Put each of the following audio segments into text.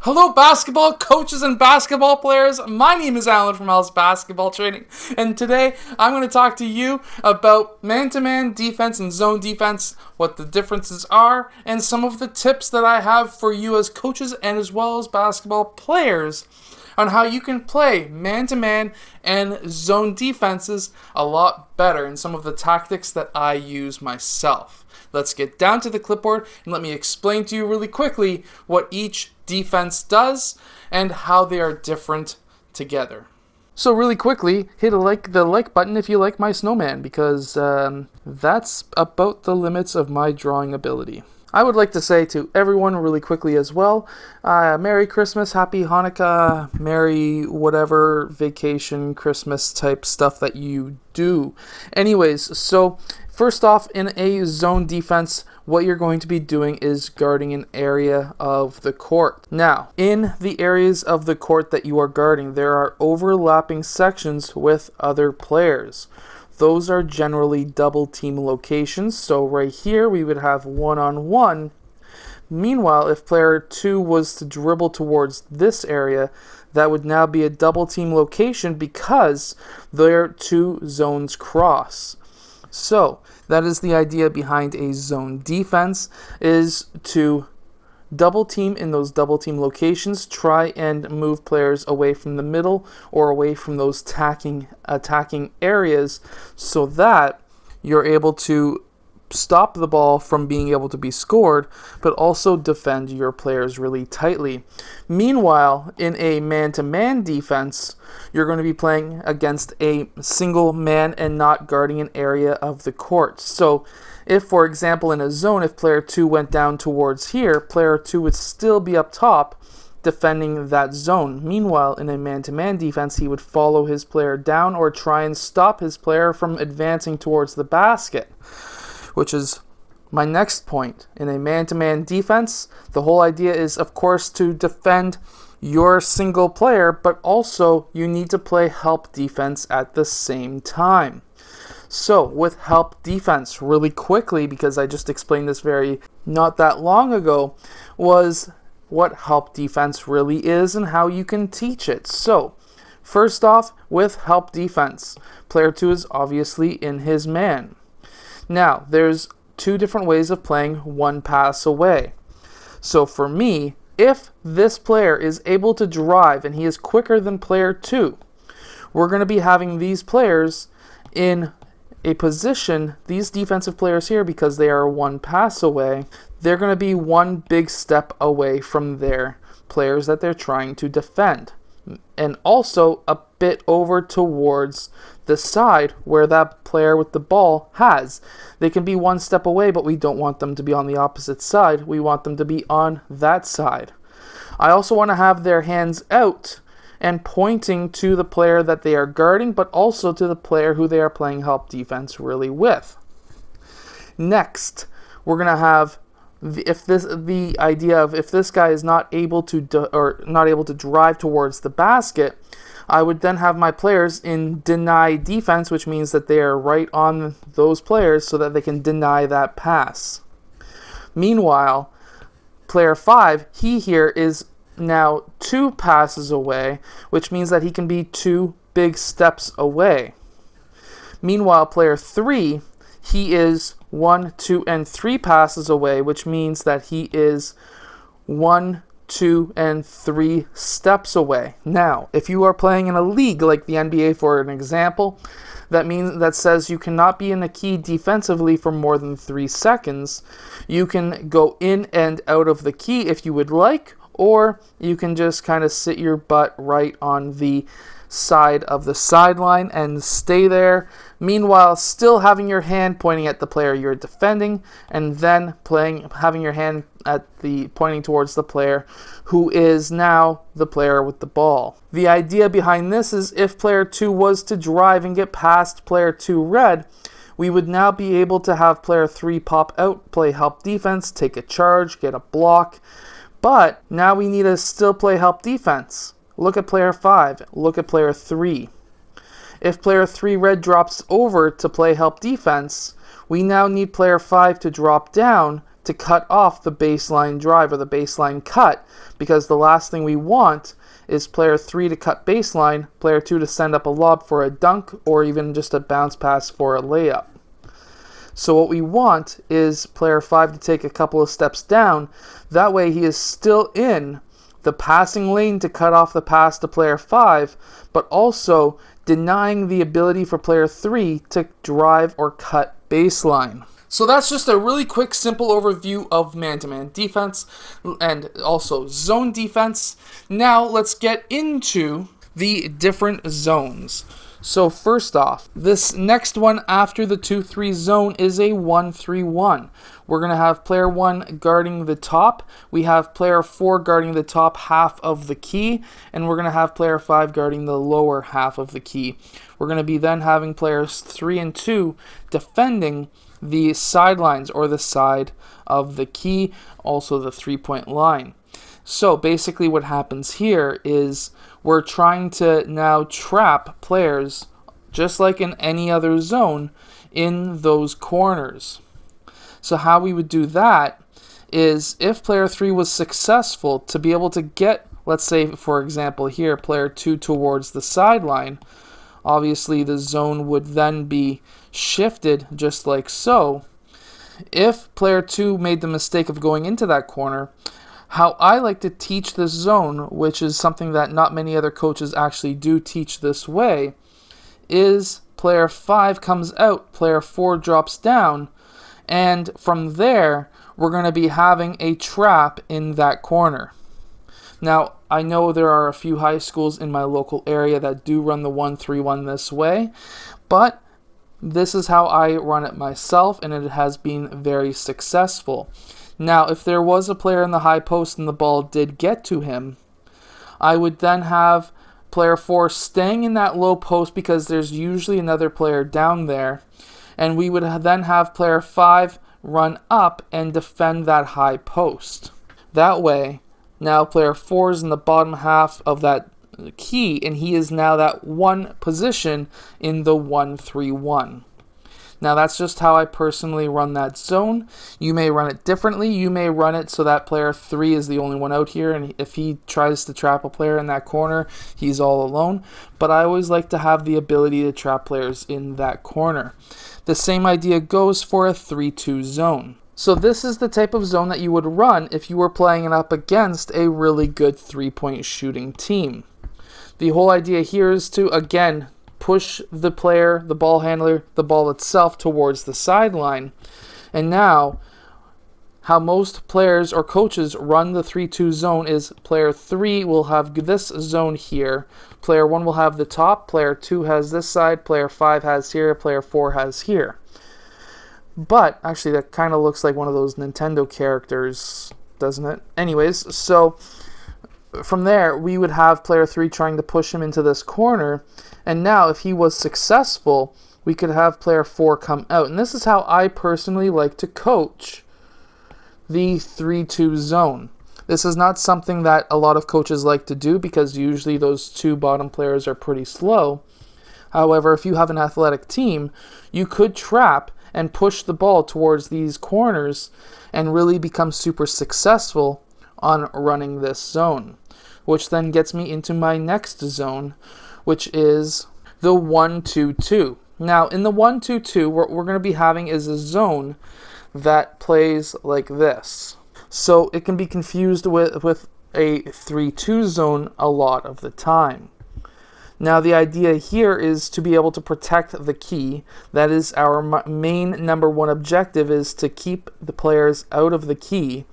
Hello, basketball coaches and basketball players. My name is Alan from Al's Basketball Training, and today I'm going to talk to you about man-to-man defense and zone defense, what the differences are, and some of the tips that I have for you as coaches and as well as basketball players on how you can play man-to-man and zone defenses a lot better, and some of the tactics that I use myself. Let's get down to the clipboard and let me explain to you really quickly what each defense does and how they are different together. So really quickly, hit the like button if you like my snowman, because that's about the limits of my drawing ability. I would like to say to everyone really quickly as well, Merry Christmas, Happy Hanukkah, Merry whatever vacation, Christmas type stuff that you do. Anyways, so first off, in a zone defense, what you're going to be doing is guarding an area of the court. Now, in the areas of the court that you are guarding, there are overlapping sections with other players. Those are generally double team locations. So right here, we would have one-on-one. Meanwhile, if player 2 was to dribble towards this area, that would now be a double team location because their two zones cross. So that is the idea behind a zone defense, is to double team in those double team locations, try and move players away from the middle or away from those attacking areas so that you're able to stop the ball from being able to be scored, but also defend your players really tightly. Meanwhile, in a man-to-man defense, you're going to be playing against a single man and not guarding an area of the court. So if, for example, in a zone, if player 2 went down towards here, player 2 would still be up top defending that zone. Meanwhile, in a man-to-man defense, he would follow his player down or try and stop his player from advancing towards the basket, which is my next point. In a man-to-man defense, the whole idea is, of course, to defend your single player, but also you need to play help defense at the same time. So with help defense, really quickly, because I just explained this not that long ago, was what help defense really is and how you can teach it. So first off, with help defense, player 2 is obviously in his man. Now, there's two different ways of playing one pass away. So for me, if this player is able to drive and he is quicker than player 2, we're going to be having these players in a position, these defensive players here, because they are one pass away, they're going to be one big step away from their players that they're trying to defend. And also a bit over towards the side where that player with the ball has. They can be one step away, but we don't want them to be on the opposite side. We want them to be on that side. I also want to have their hands out and pointing to the player that they are guarding, but also to the player who they are playing help defense really with. Next, we're going to have if this guy is not able to drive towards the basket, I would then have my players in deny defense, which means that they are right on those players so that they can deny that pass. Meanwhile, player 5, he here is now 2 passes away, which means that he can be 2 big steps away. Meanwhile, player 3, he is 1, 2, and 3 passes away, which means that he is 1, 2, and 3 steps away. Now, if you are playing in a league like the NBA, for an example, that says you cannot be in a key defensively for more than 3 seconds. You can go in and out of the key if you would like, or you can just kind of sit your butt right on the side of the sideline and stay there, meanwhile still having your hand pointing at the player you're defending, and then having your hand pointing towards the player who is now the player with the ball. The idea behind this is if player 2 was to drive and get past player 2 red, we would now be able to have player 3 pop out, play help defense, take a charge, get a block, but now we need to still play help defense. Look at player 5. Look at player 3. If player 3 red drops over to play help defense, we now need player 5 to drop down to cut off the baseline drive or the baseline cut, because the last thing we want is player 3 to cut baseline, player 2 to send up a lob for a dunk, or even just a bounce pass for a layup. So what we want is player 5 to take a couple of steps down. That way he is still in the passing lane to cut off the pass to player 5, but also denying the ability for player 3 to drive or cut baseline. So that's just a really quick, simple overview of man-to-man defense and also zone defense. Now let's get into the different zones. So first off, this next one after the 2-3 zone is a 1-3-1. We're going to have player 1 guarding the top. We have player 4 guarding the top half of the key. And we're going to have player 5 guarding the lower half of the key. We're going to be then having players 3 and 2 defending the sidelines or the side of the key, also the 3-point line. So basically what happens here is we're trying to now trap players, just like in any other zone, in those corners. So how we would do that is if player 3 was successful to be able to get, let's say for example here, player 2 towards the sideline, obviously the zone would then be shifted just like so. If player 2 made the mistake of going into that corner, how I like to teach this zone, which is something that not many other coaches actually do teach this way, is player 5 comes out, player 4 drops down, and from there we're going to be having a trap in that corner. Now, I know there are a few high schools in my local area that do run the 1-3-1 this way, but this is how I run it myself, and it has been very successful. Now, if there was a player in the high post and the ball did get to him, I would then have player 4 staying in that low post because there's usually another player down there, and we would then have player 5 run up and defend that high post. That way, now player 4 is in the bottom half of that key, and he is now that one position in the 1-3-1. Now that's just how I personally run that zone. You may run it differently. You may run it so that player 3 is the only one out here, and if he tries to trap a player in that corner, he's all alone. But I always like to have the ability to trap players in that corner. The same idea goes for a 3-2 zone. So this is the type of zone that you would run if you were playing it up against a really good 3-point shooting team. The whole idea here is to, again, push the player, the ball handler, the ball itself towards the sideline. And now, how most players or coaches run the 3-2 zone is player 3 will have this zone here. Player 1 will have the top, player 2 has this side, player 5 has here, player 4 has here. But, actually that kind of looks like one of those Nintendo characters, doesn't it? Anyways, so from there, we would have player 3 trying to push him into this corner. And now, if he was successful, we could have player 4 come out. And this is how I personally like to coach the 3-2 zone. This is not something that a lot of coaches like to do because usually those two bottom players are pretty slow. However, if you have an athletic team, you could trap and push the ball towards these corners and really become super successful on running this zone. Which then gets me into my next zone, which is the 1-2-2. Now, in the 1-2-2, what we're going to be having is a zone that plays like this. So it can be confused with a 3-2 zone a lot of the time. Now, the idea here is to be able to protect the key. That is our main number one objective, is to keep the players out of the key.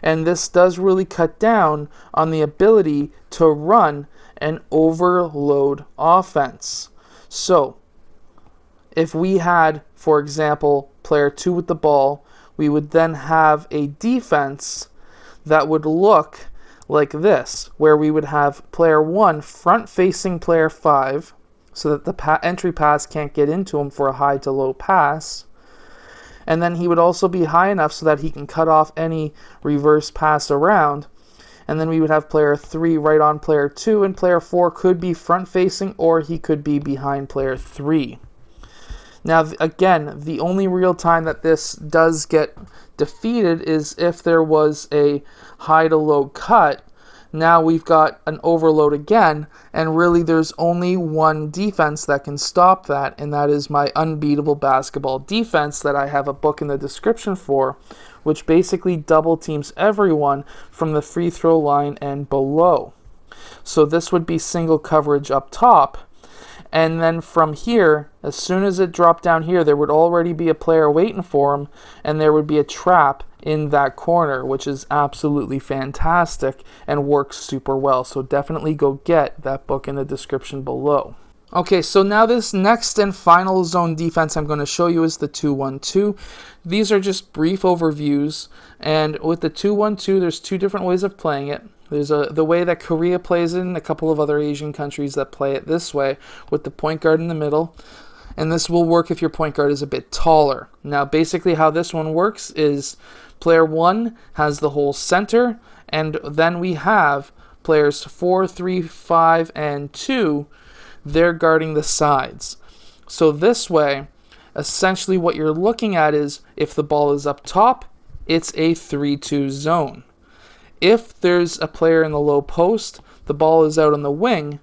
And this does really cut down on the ability to run an overload offense. So, if we had, for example, player 2 with the ball, we would then have a defense that would look like this, where we would have player 1 front-facing player 5, so that the entry pass can't get into him for a high to low pass. And then he would also be high enough so that he can cut off any reverse pass around. And then we would have player 3 right on player 2, and player 4 could be front-facing or he could be behind player 3. Now, again, the only real time that this does get defeated is if there was a high to low cut. Now we've got an overload again, and really there's only one defense that can stop that, and that is my Unbeatable Basketball defense that I have a book in the description for, which basically double teams everyone from the free throw line and below. So this would be single coverage up top. And then from here, as soon as it dropped down here, there would already be a player waiting for him, and there would be a trap in that corner, which is absolutely fantastic and works super well. So definitely go get that book in the description below. Okay, so now this next and final zone defense I'm going to show you is the 2-1-2. These are just brief overviews, and with the 2-1-2, there's two different ways of playing it. There's the way that Korea plays it and a couple of other Asian countries that play it this way, with the point guard in the middle. And this will work if your point guard is a bit taller. Now, basically how this one works is player 1 has the whole center, and then we have players 4, 3, 5, and 2. They're guarding the sides. So this way, essentially what you're looking at is if the ball is up top, it's a 3-2 zone. If there's a player in the low post, the ball is out on the wing,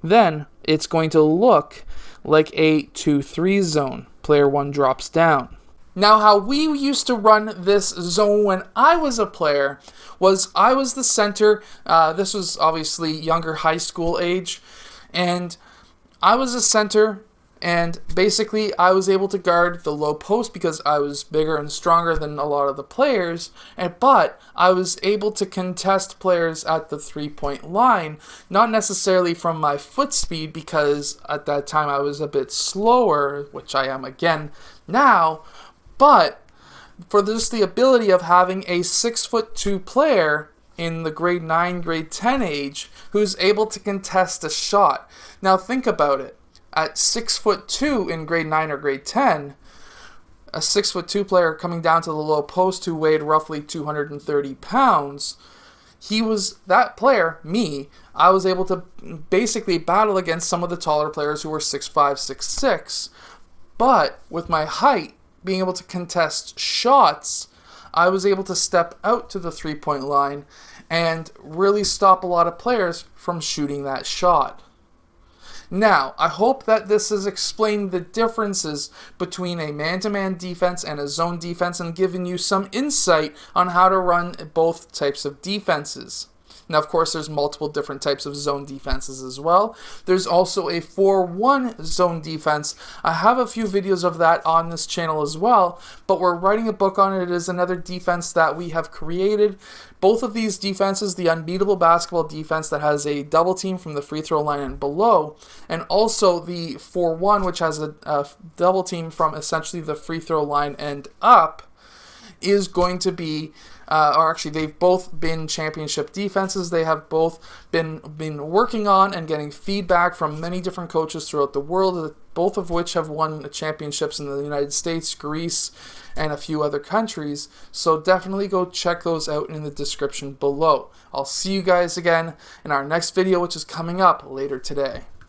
then it's going to look like a 2-3 zone. Player 1 drops down. Now, how we used to run this zone when I was a player was I was the center. This was obviously younger high school age, and I was a center, and basically I was able to guard the low post because I was bigger and stronger than a lot of the players, but I was able to contest players at the three-point line, not necessarily from my foot speed because at that time I was a bit slower, which I am again now, but for just the ability of having a 6'2" player in the grade 9, grade 10 age who's able to contest a shot. Now think about it. At 6'2" in grade 9 or grade 10, a 6'2" player coming down to the low post who weighed roughly 230 pounds, that player, me, I was able to basically battle against some of the taller players who were 6'5", 6'6", but with my height, being able to contest shots, I was able to step out to the three-point line and really stop a lot of players from shooting that shot. Now, I hope that this has explained the differences between a man-to-man defense and a zone defense and given you some insight on how to run both types of defenses. Now, of course, there's multiple different types of zone defenses as well. There's also a 4-1 zone defense. I have a few videos of that on this channel as well, but we're writing a book on it. It is another defense that we have created. Both of these defenses, the Unbeatable Basketball defense that has a double team from the free throw line and below, and also the 4-1, which has a double team from essentially the free throw line and up, is going to be, or actually they've both been championship defenses. They have both been working on and getting feedback from many different coaches throughout the world, both of which have won championships in the United States, Greece, and a few other countries. So definitely go check those out in the description below. I'll see you guys again in our next video, which is coming up later today.